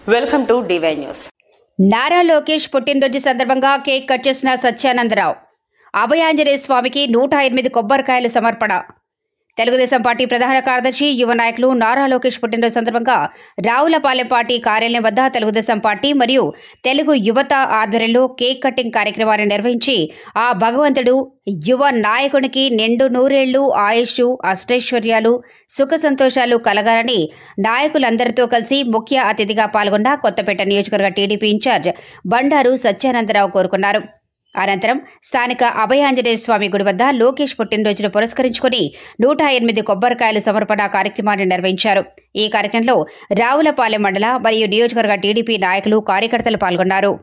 Welcome to DY news. Nara Lokesh పుట్టినరోజు సందర్భంగా cake cut చేసిన సత్యానందరావు. అభయాంజనేయ స్వామికి 108 కొబ్బరికాయలు సమర్పణ. తెలుగుదేశం పార్టీ ప్రధాన కార్యదర్శి యువ నాయకులు నారా లోకేష్ పుట్టినరోజు సందర్భంగా రావులపాలెం పార్టీ కార్యాలయం వద్ద తెలుగుదేశం పార్టీ మరియు తెలుగు యువత ఆధ్వర్యంలో కేక్ కటింగ్ కార్యక్రమాన్ని నిర్వహించి ఆ భగవంతుడు యువ నాయకునికి నిండు నూరేళ్లు ఆయుష్, అష్టైశ్వర్యాలు, సుఖ సంతోషాలు కలగాలని నాయకులందరితో కలిసి ముఖ్య అతిథిగా పాల్గొన్న కొత్తపేట నియోజకవర్గ టీడీపీ ఇన్ఛార్జ్ బండారు సత్యానందరావు కోరుకున్నారు. అనంతరం స్థానిక అభయాంజనేయ స్వామి గుడి వద్ద లోకేష్ పుట్టినరోజును పురస్కరించుకుని 108 కొబ్బరికాయలు సమర్పణ కార్యక్రమాన్ని నిర్వహించారు. ఈ కార్యక్రమంలో రావులపాలెం మండల మరియు నియోజకవర్గ టీడీపీ నాయకులు, కార్యకర్తలు పాల్గొన్నారు.